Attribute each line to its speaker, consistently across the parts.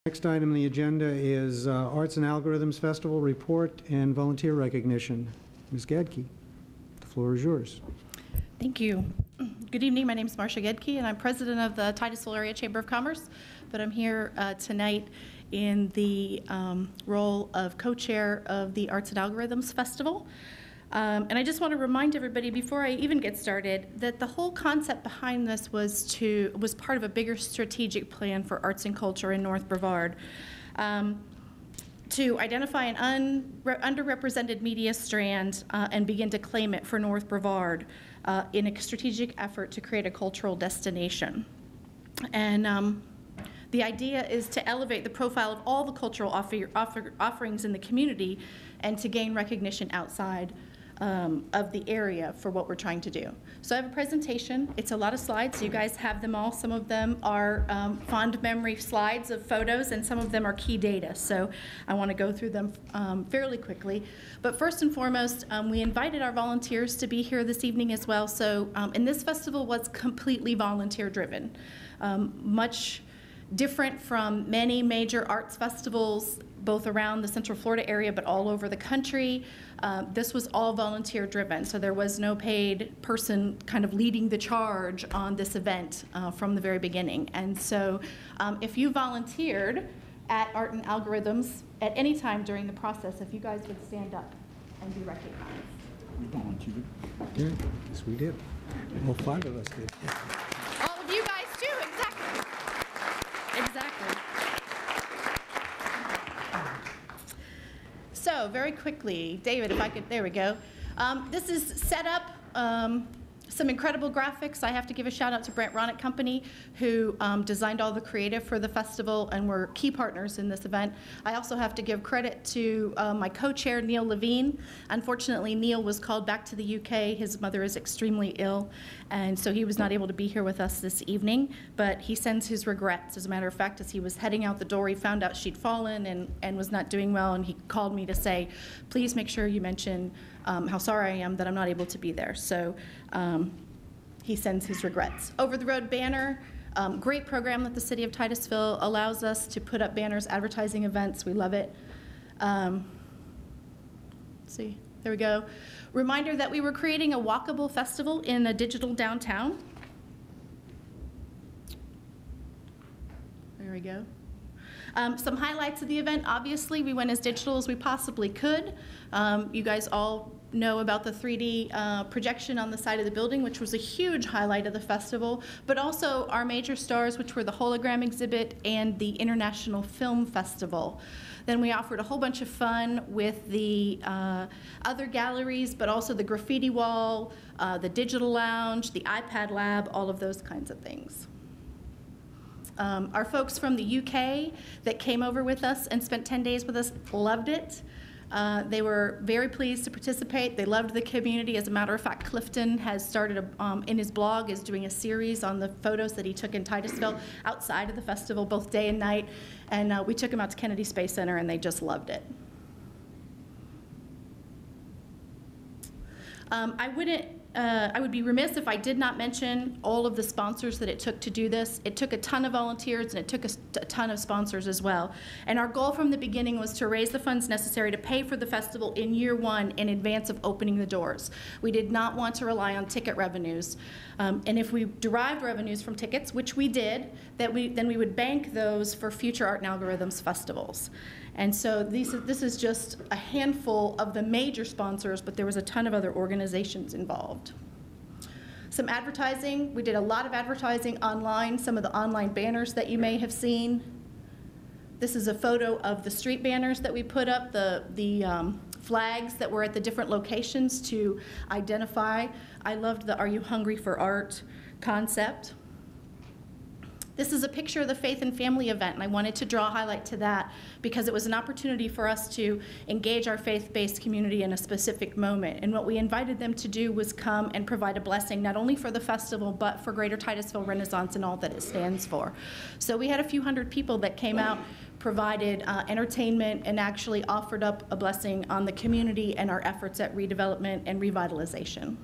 Speaker 1: Next item on the agenda is Arts and Algorithms Festival report and volunteer recognition. Ms. Gadke, the floor is yours.
Speaker 2: Thank you. Good evening. My name is Marcia Gedke, and I'm president of the Titusville Area Chamber of Commerce, but I'm here tonight in the role of co-chair of the Arts and Algorithms Festival. And I just want to remind everybody before I even get started that the whole concept behind this was part of a bigger strategic plan for arts and culture in North Brevard. To identify an underrepresented media strand and begin to claim it for North Brevard in a strategic effort to create a cultural destination. And the idea is to elevate the profile of all the cultural offerings in the community and to gain recognition outside of the area for what we're trying to do. So I have a presentation. It's a lot of slides. You guys have them all. Some of them are fond memory slides of photos, and some of them are key data. So I want to go through them fairly quickly. But first and foremost, we invited our volunteers to be here this evening as well. So, and this festival was completely volunteer driven. Much different from many major arts festivals, both around the Central Florida area, but all over the country. This was all volunteer driven, so there was no paid person kind of leading the charge on this event from the very beginning. And so if you volunteered at Art and Algorithms at any time during the process, if you guys would stand up and be recognized.
Speaker 1: We volunteered. Yeah, yes we did. All 5 of us did.
Speaker 2: All of you guys too, exactly. Exactly. So very quickly, David, if I could, there we go. This is set up, some incredible graphics. I have to give a shout out to Brent Ronick Company, who designed all the creative for the festival and were key partners in this event. I also have to give credit to my co-chair, Neil Levine. Unfortunately, Neil was called back to the UK. His mother is extremely ill, and so he was not able to be here with us this evening, but he sends his regrets. As a matter of fact, as he was heading out the door, he found out she'd fallen and was not doing well, and he called me to say, please make sure you mention how sorry I am that I'm not able to be there. So he sends his regrets. Over the Road banner, great program that the City of Titusville allows us to put up banners advertising events. We love it. Let's see, there we go. Reminder that we were creating a walkable festival in a digital downtown. There we go. Some highlights of the event, obviously, we went as digital as we possibly could. You guys all know about the 3D projection on the side of the building, which was a huge highlight of the festival, but also our major stars, which were the Hologram Exhibit and the International Film Festival. Then we offered a whole bunch of fun with the other galleries, but also the graffiti wall, the digital lounge, the iPad lab, all of those kinds of things. Our folks from the UK that came over with us and spent 10 days with us loved it. They were very pleased to participate. They loved the community. As a matter of fact, Clifton has started in his blog is doing a series on the photos that he took in Titusville outside of the festival, both day and night. And we took him out to Kennedy Space Center, and they just loved it. I would be remiss if I did not mention all of the sponsors that it took to do this. It took a ton of volunteers, and it took a ton of sponsors as well. And our goal from the beginning was to raise the funds necessary to pay for the festival in year 1 in advance of opening the doors. We did not want to rely on ticket revenues. And if we derived revenues from tickets, which we did, then we would bank those for future Art and Algorithms festivals. And so this is just a handful of the major sponsors, but there was a ton of other organizations involved. Some advertising. We did a lot of advertising online, some of the online banners that you may have seen. This is a photo of the street banners that we put up, the flags that were at the different locations to identify. I loved the Are You Hungry for Art concept. This is a picture of the Faith and Family event, and I wanted to draw a highlight to that because it was an opportunity for us to engage our faith-based community in a specific moment. And what we invited them to do was come and provide a blessing, not only for the festival, but for Greater Titusville Renaissance and all that it stands for. So we had a few hundred people that came out, provided entertainment, and actually offered up a blessing on the community and our efforts at redevelopment and revitalization.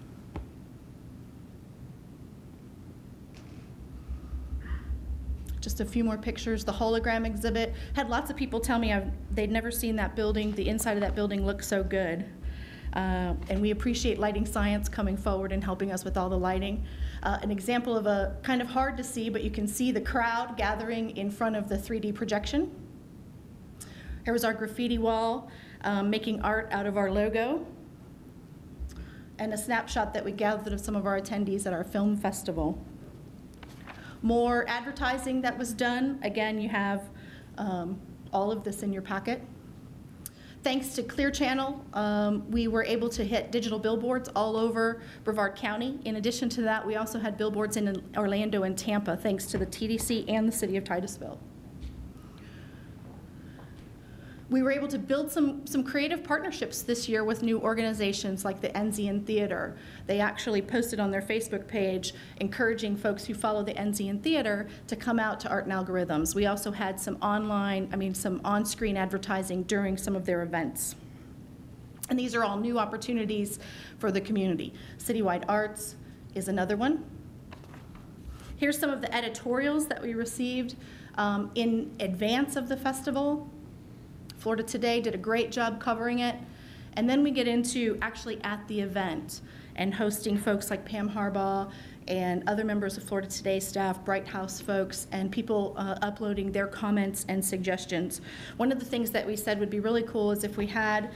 Speaker 2: Just just a few more pictures. The Hologram Exhibit. Had lots of people tell me they'd never seen that building. The inside of that building looked so good. And we appreciate Lighting Science coming forward and helping us with all the lighting. An example of a kind of hard to see, but you can see the crowd gathering in front of the 3D projection. Here was our graffiti wall, making art out of our logo, and a snapshot that we gathered of some of our attendees at our film festival. More advertising that was done. Again, you have all of this in your packet. Thanks to Clear Channel, we were able to hit digital billboards all over Brevard County. In addition to that, we also had billboards in Orlando and Tampa, thanks to the TDC and the City of Titusville. We were able to build some creative partnerships this year with new organizations like the Enzian Theater. They actually posted on their Facebook page encouraging folks who follow the Enzian Theater to come out to Art and Algorithms. We also had some some on-screen advertising during some of their events. And these are all new opportunities for the community. Citywide Arts is another one. Here's some of the editorials that we received in advance of the festival. Florida Today did a great job covering it. And then we get into actually at the event and hosting folks like Pam Harbaugh and other members of Florida Today staff, Bright House folks, and people uploading their comments and suggestions. One of the things that we said would be really cool is if we had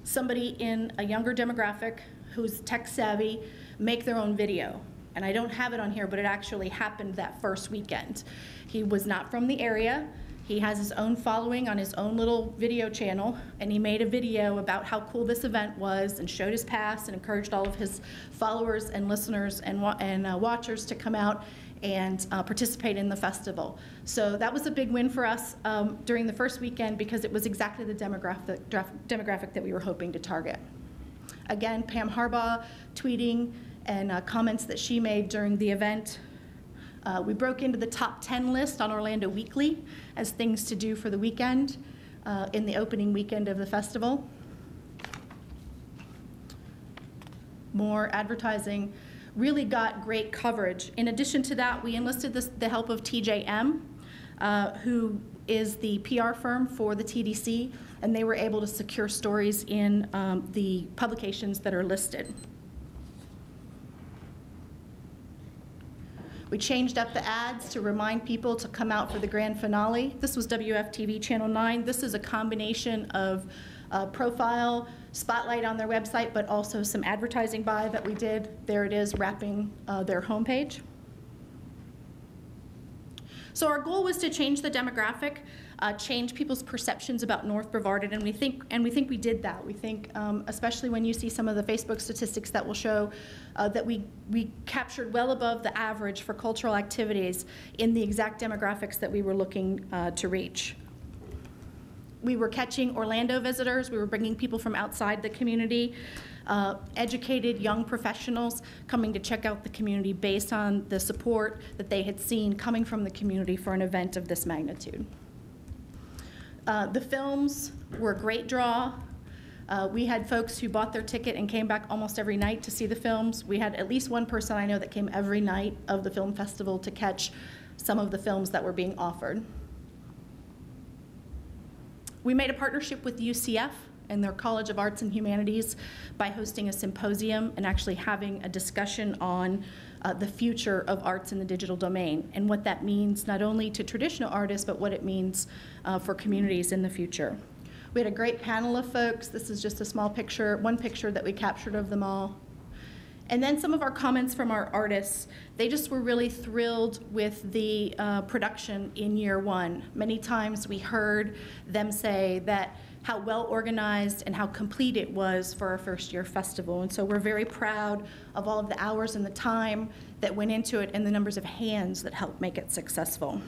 Speaker 2: somebody in a younger demographic who's tech savvy make their own video. And I don't have it on here, but it actually happened that first weekend. He was not from the area. He has his own following on his own little video channel, and he made a video about how cool this event was and showed his past and encouraged all of his followers and listeners and watchers to come out and participate in the festival. So that was a big win for us during the first weekend because it was exactly the demographic that we were hoping to target. Again, Pam Harbaugh tweeting and comments that she made during the event. We broke into the top 10 list on Orlando Weekly as things to do for the weekend in the opening weekend of the festival. More advertising, really got great coverage. In addition to that, we enlisted the help of TJM, who is the PR firm for the TDC, and they were able to secure stories in the publications that are listed. We changed up the ads to remind people to come out for the grand finale. This was WFTV Channel 9. This is a combination of profile, spotlight on their website, but also some advertising buy that we did. There it is, wrapping their homepage. So our goal was to change the demographic, change people's perceptions about North Brevard, and we think we did that. We think, especially when you see some of the Facebook statistics that will show that we captured well above the average for cultural activities in the exact demographics that we were looking to reach. We were catching Orlando visitors. We were bringing people from outside the community, educated young professionals coming to check out the community based on the support that they had seen coming from the community for an event of this magnitude. The films were a great draw. We had folks who bought their ticket and came back almost every night to see the films. We had at least one person I know that came every night of the film festival to catch some of the films that were being offered. We made a partnership with UCF and their College of Arts and Humanities by hosting a symposium and actually having a discussion on the future of arts in the digital domain and what that means not only to traditional artists, but what it means for communities in the future. We had a great panel of folks. This is just a small picture, one picture that we captured of them all. And then some of our comments from our artists, they just were really thrilled with the production in year one. Many times we heard them say that how well organized and how complete it was for our first year festival. And so we're very proud of all of the hours and the time that went into it and the numbers of hands that helped make it successful.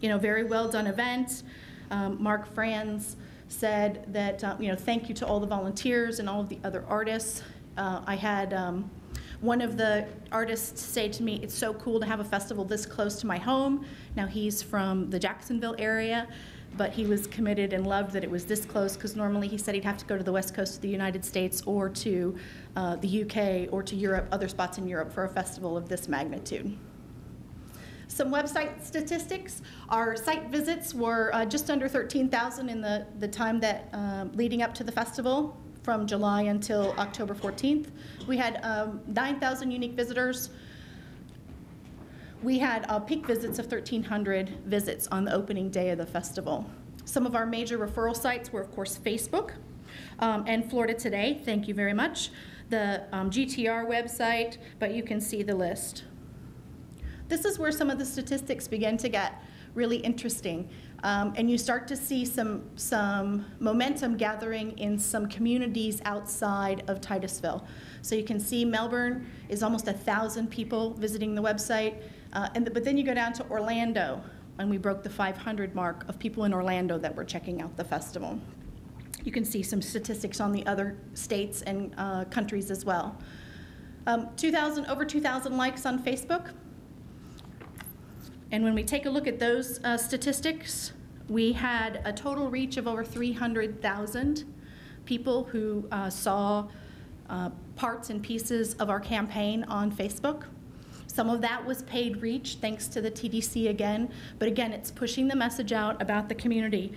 Speaker 2: Very well done event. Mark Franz said that, thank you to all the volunteers and all of the other artists. I had one of the artists say to me, it's so cool to have a festival this close to my home. Now he's from the Jacksonville area, but he was committed and loved that it was this close because normally he said he'd have to go to the west coast of the United States or to the UK or to Europe, other spots in Europe for a festival of this magnitude. Some website statistics. Our site visits were just under 13,000 in the time that leading up to the festival, from July until October 14th. We had 9,000 unique visitors. We had peak visits of 1,300 visits on the opening day of the festival. Some of our major referral sites were, of course, Facebook and Florida Today. Thank you very much. The GTR website, but you can see the list. This is where some of the statistics begin to get really interesting, and you start to see some momentum gathering in some communities outside of Titusville. So you can see Melbourne is almost 1,000 people visiting the website, but then you go down to Orlando, and we broke the 500 mark of people in Orlando that were checking out the festival. You can see some statistics on the other states and countries as well. Over 2,000 likes on Facebook. And when we take a look at those statistics, we had a total reach of over 300,000 people who saw parts and pieces of our campaign on Facebook. Some of that was paid reach, thanks to the TDC again, but again, it's pushing the message out about the community.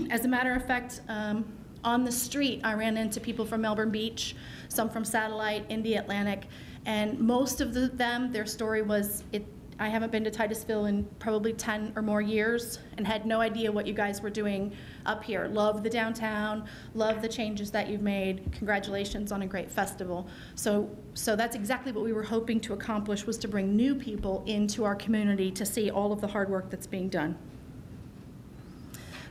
Speaker 2: As a matter of fact, on the street, I ran into people from Melbourne Beach, some from Satellite, Indy Atlantic, and most of them, their story was, I haven't been to Titusville in probably 10 or more years and had no idea what you guys were doing up here. Love the downtown, love the changes that you've made. Congratulations on a great festival. So that's exactly what we were hoping to accomplish, was to bring new people into our community to see all of the hard work that's being done.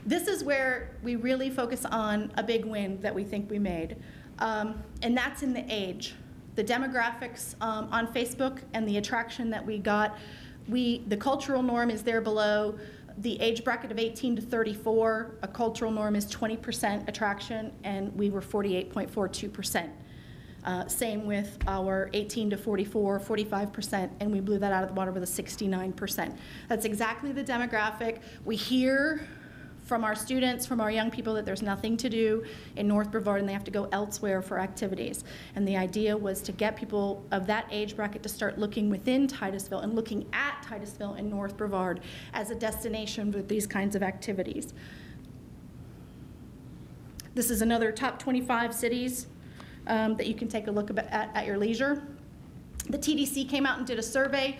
Speaker 2: This is where we really focus on a big win that we think we made, and that's in the age. The demographics on Facebook and the attraction that we got, the cultural norm is there below. The age bracket of 18 to 34, a cultural norm is 20% attraction, and we were 48.42%. Same with our 18 to 44, 45%, and we blew that out of the water with a 69%. That's exactly the demographic. We hear from our students, from our young people, that there's nothing to do in North Brevard and they have to go elsewhere for activities. And the idea was to get people of that age bracket to start looking within Titusville and looking at Titusville and North Brevard as a destination with these kinds of activities. This is another top 25 cities that you can take a look at your leisure. The TDC came out and did a survey.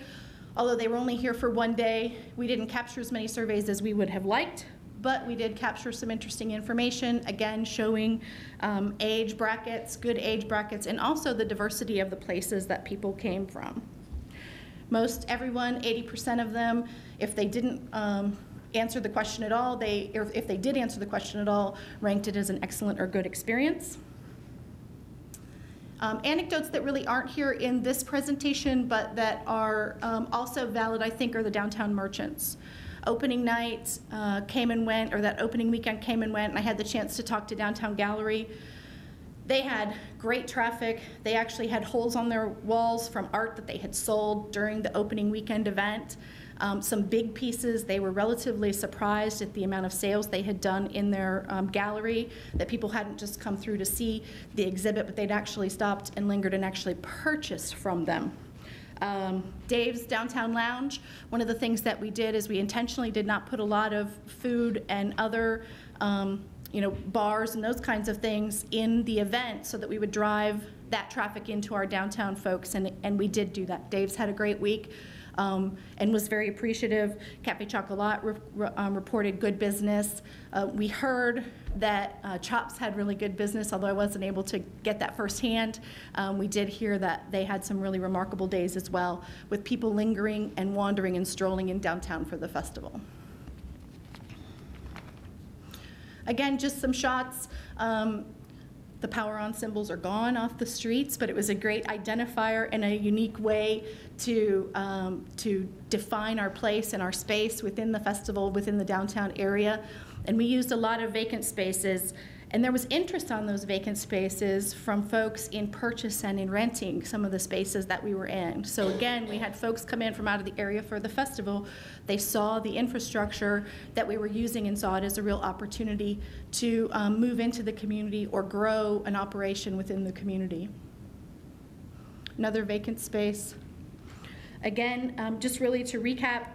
Speaker 2: Although they were only here for one day, we didn't capture as many surveys as we would have liked, but we did capture some interesting information, again, showing age brackets, good age brackets, and also the diversity of the places that people came from. Most everyone, 80% of them, if they didn't answer the question at all, or if they did answer the question at all, ranked it as an excellent or good experience. Anecdotes that really aren't here in this presentation, but that are also valid, I think, are the downtown merchants. Opening night came and went, or that opening weekend came and went, and I had the chance to talk to Downtown Gallery. They had great traffic. They actually had holes on their walls from art that they had sold during the opening weekend event. Some big pieces. They were relatively surprised at the amount of sales they had done in their gallery, that people hadn't just come through to see the exhibit, but they'd actually stopped and lingered and actually purchased from them. Dave's Downtown Lounge, one of the things that we did is we intentionally did not put a lot of food and other bars and those kinds of things in the event so that we would drive that traffic into our downtown folks, and we did do that. Dave's had a great week and was very appreciative. Cafe Chocolat reported good business. We heard that Chops had really good business, although I wasn't able to get that firsthand. We did hear that they had some really remarkable days as well, with people lingering and wandering and strolling in downtown for the festival. Again, just some shots. The power on symbols are gone off the streets, but it was a great identifier and a unique way to define our place and our space within the festival, within the downtown area. And we used a lot of vacant spaces, and there was interest on those vacant spaces from folks in purchase and in renting some of the spaces that we were in. So again, we had folks come in from out of the area for the festival. They saw the infrastructure that we were using and saw it as a real opportunity to move into the community or grow an operation within the community. Another vacant space. Again, just really to recap,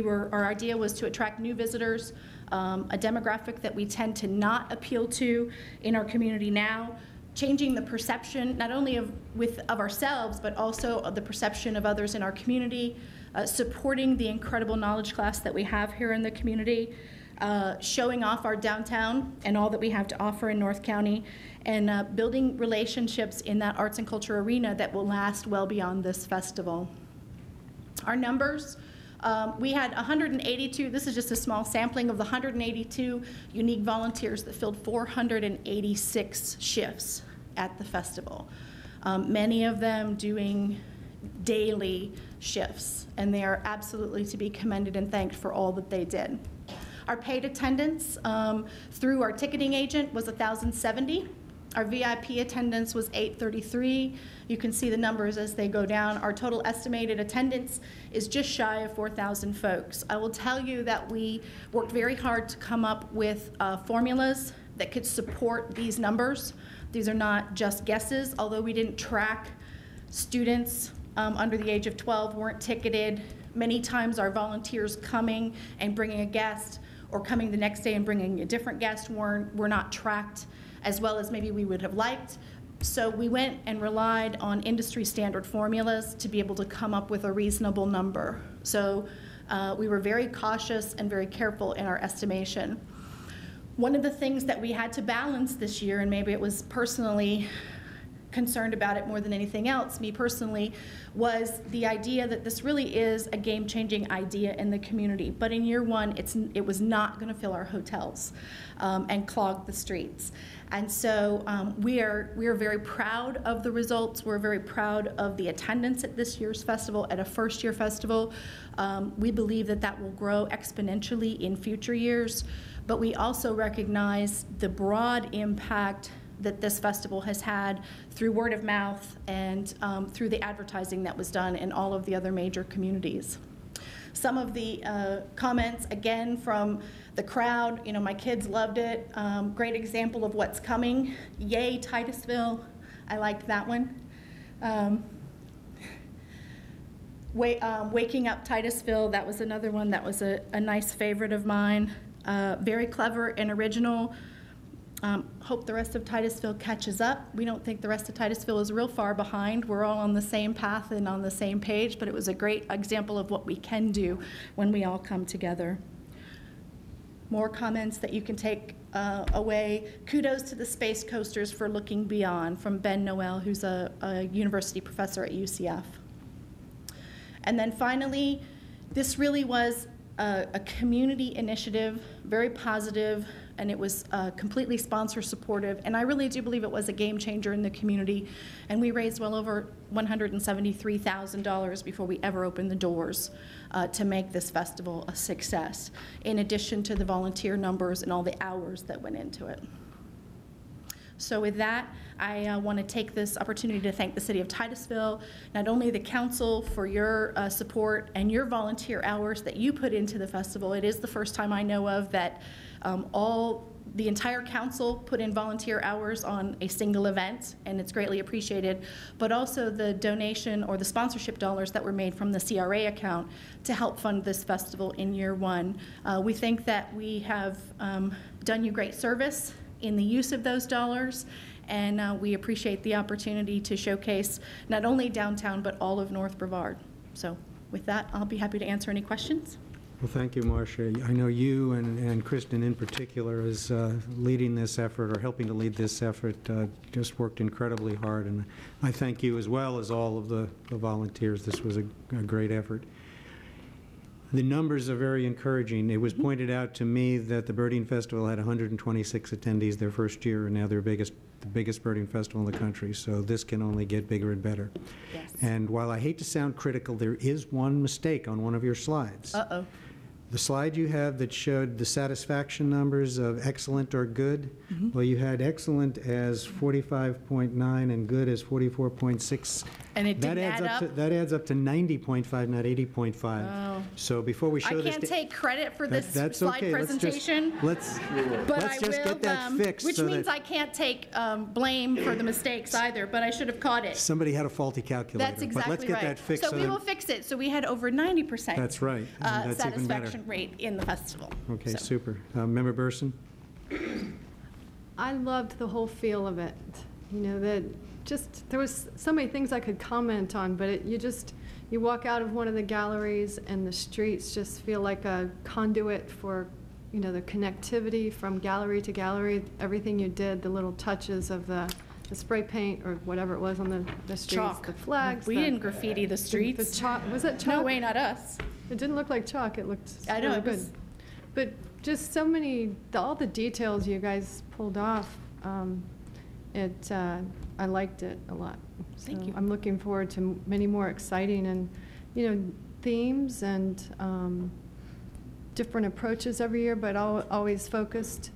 Speaker 2: our idea was to attract new visitors, a demographic that we tend to not appeal to in our community now, changing the perception not only of ourselves, but also of the perception of others in our community, supporting the incredible knowledge class that we have here in the community, showing off our downtown and all that we have to offer in North County, and building relationships in that arts and culture arena that will last well beyond this festival. Our numbers, we had 182, this is just a small sampling of the 182 unique volunteers that filled 486 shifts at the festival. Many of them doing daily shifts, and they are absolutely to be commended and thanked for all that they did. Our paid attendance through our ticketing agent was 1,070. Our VIP attendance was 833. You can see the numbers as they go down. Our total estimated attendance is just shy of 4,000 folks. I will tell you that we worked very hard to come up with formulas that could support these numbers. These are not just guesses, although we didn't track students under the age of 12 weren't ticketed. Many times our volunteers coming and bringing a guest or coming the next day and bringing a different guest were not tracked as well as maybe we would have liked. So we went and relied on industry standard formulas to be able to come up with a reasonable number. So we were very cautious and very careful in our estimation. One of the things that we had to balance this year, and maybe it was personally concerned about it more than anything else, me personally, was the idea that this really is a game-changing idea in the community. But in year one, it was not going to fill our hotels and clog the streets. And so we are very proud of the results. We're very proud of the attendance at this year's festival, at a first-year festival. We believe that that will grow exponentially in future years. But we also recognize the broad impact that this festival has had through word of mouth and through the advertising that was done in all of the other major communities. Some of the comments, again, from the crowd, you know, my kids loved it. Great example of what's coming. Yay, Titusville. I liked that one. Waking Up Titusville, that was another one that was a nice favorite of mine. Very clever and original. Hope the rest of Titusville catches up. We don't think the rest of Titusville is real far behind. We're all on the same path and on the same page, but it was a great example of what we can do when we all come together. More comments that you can take away. Kudos to the Space Coasters for looking beyond, from Ben Noel, who's a university professor at UCF. And then finally, this really was a community initiative, very positive, and it was completely sponsor supportive, and I really do believe it was a game changer in the community, and we raised well over $173,000 before we ever opened the doors to make this festival a success, in addition to the volunteer numbers and all the hours that went into it. So with that, I want to take this opportunity to thank the City of Titusville, not only the council for your support and your volunteer hours that you put into the festival. It is the first time I know of that the entire council put in volunteer hours on a single event, and it's greatly appreciated, but also the donation or the sponsorship dollars that were made from the CRA account to help fund this festival in year one. We think that we have done you great service in the use of those dollars, and we appreciate the opportunity to showcase not only downtown but all of North Brevard. So with that, I'll be happy to answer any questions.
Speaker 1: Well, thank you, Marcia. I know you and Kristen in particular is leading this effort, or helping to lead this effort, just worked incredibly hard, and I thank you as well as all of the volunteers. This was a great effort. The numbers are very encouraging. It was pointed out to me that the Birding Festival had 126 attendees their first year, and now they're the biggest birding festival in the country, so this can only get bigger and better.
Speaker 2: Yes.
Speaker 1: And while I hate to sound critical, there is one mistake on one of your slides.
Speaker 2: Uh-oh.
Speaker 1: The slide you have that showed the satisfaction numbers of excellent or good, well, you had excellent as 45.9 and good as 44.6.
Speaker 2: And it
Speaker 1: That
Speaker 2: didn't
Speaker 1: adds
Speaker 2: add
Speaker 1: up
Speaker 2: up?
Speaker 1: to, that adds up to 90.5, not 80.5.
Speaker 2: Oh.
Speaker 1: So before we
Speaker 2: I
Speaker 1: show this.
Speaker 2: can't take credit for this
Speaker 1: That's
Speaker 2: slide
Speaker 1: okay.
Speaker 2: presentation.
Speaker 1: Let's
Speaker 2: But I
Speaker 1: just
Speaker 2: will,
Speaker 1: get that fixed.
Speaker 2: which
Speaker 1: so
Speaker 2: means
Speaker 1: that
Speaker 2: I can't take blame for the mistakes either, but I should have caught it.
Speaker 1: somebody had a faulty calculator.
Speaker 2: That's exactly right.
Speaker 1: But let's get that fixed.
Speaker 2: So we
Speaker 1: that-
Speaker 2: will fix it. So we had over 90%
Speaker 1: That's right. And that's even better.
Speaker 2: satisfaction rate in the festival.
Speaker 1: Okay,
Speaker 2: So,
Speaker 1: super. Member Burson?
Speaker 3: I loved the whole feel of it. You know, that just, there was so many things I could comment on, but you walk out of one of the galleries and the streets just feel like a conduit for, you know, the connectivity from gallery to gallery, everything you did, the little touches of the spray paint or whatever it was on the streets,
Speaker 2: Chalk.
Speaker 3: the flags.
Speaker 2: We
Speaker 3: the-
Speaker 2: didn't graffiti the
Speaker 3: the
Speaker 2: streets.
Speaker 3: chalk, was it chalk?
Speaker 2: No way, not us.
Speaker 3: It didn't look like chalk, it looked
Speaker 2: I know,
Speaker 3: really
Speaker 2: it was-
Speaker 3: good. But just so many, all the details you guys pulled off, I liked it a lot.
Speaker 2: Thank
Speaker 3: So
Speaker 2: you.
Speaker 3: I'm looking forward to many more exciting and, you know, themes and different approaches every year, but always focused.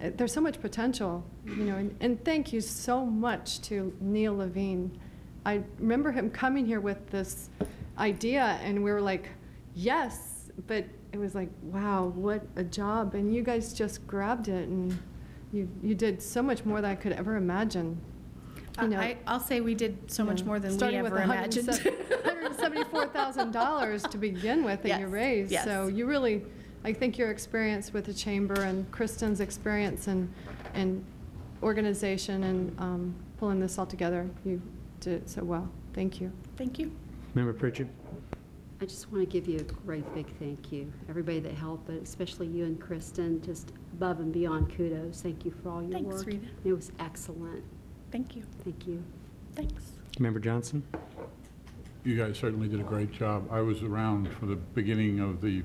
Speaker 3: There's so much potential, you know, and thank you so much to Neil Levine. I remember him coming here with this idea, and we were like, yes, but it was like, wow, what a job. And you guys just grabbed it, and you did so much more than I could ever imagine. You know,
Speaker 2: I'll say we did so much
Speaker 3: yeah.
Speaker 2: more than we
Speaker 3: Starting
Speaker 2: ever
Speaker 3: with
Speaker 2: imagined.
Speaker 3: $174,000 to begin with that you
Speaker 2: Yes,
Speaker 3: raised.
Speaker 2: yes.
Speaker 3: So you really, I think your experience with the chamber and Kristen's experience and organization and pulling this all together, you did it so well. Thank you.
Speaker 2: Thank you.
Speaker 1: Member Pritchett?
Speaker 4: I just want to give you a great big thank you. Everybody that helped, but especially you and Kristen, just above and beyond kudos. Thank you for all your
Speaker 2: Thanks,
Speaker 4: work.
Speaker 2: Rita.
Speaker 4: It was excellent.
Speaker 2: Thank you.
Speaker 4: Thank you.
Speaker 2: Thanks.
Speaker 1: Member Johnson?
Speaker 5: You guys certainly did a great job. I was around for the beginning of the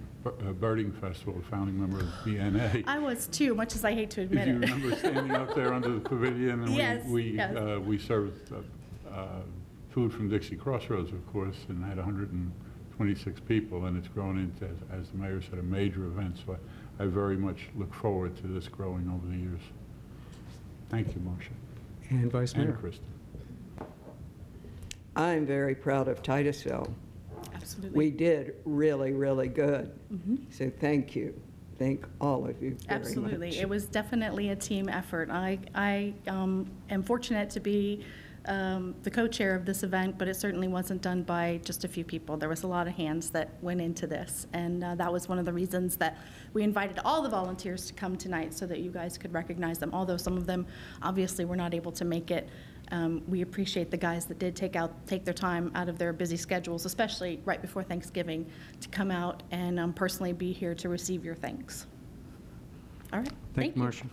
Speaker 5: birding festival, a founding member of BNA.
Speaker 2: I was too, much as I hate to admit
Speaker 5: If you
Speaker 2: it.
Speaker 5: remember standing up there under the pavilion, and
Speaker 2: Yes,
Speaker 5: we
Speaker 2: yes.
Speaker 5: served food from Dixie Crossroads, of course, and had 126 people, and it's grown into, as the mayor said, a major event. So I very much look forward to this growing over the years. Thank you, Marcia.
Speaker 1: And Vice Mayor?
Speaker 5: And Kristen.
Speaker 6: I'm very proud of Titusville.
Speaker 2: Absolutely.
Speaker 6: We did really, really good.
Speaker 2: Mhm.
Speaker 6: So thank you. Thank all of you very
Speaker 2: Absolutely.
Speaker 6: much.
Speaker 2: It was definitely a team effort. I am fortunate to be the co-chair of this event, but it certainly wasn't done by just a few people. There was a lot of hands that went into this, and that was one of the reasons that we invited all the volunteers to come tonight so that you guys could recognize them. Although some of them obviously were not able to make it, we appreciate the guys that did take their time out of their busy schedules, especially right before Thanksgiving, to come out and personally be here to receive your thanks. All right.
Speaker 1: Thank you,
Speaker 2: you.
Speaker 1: Marcia.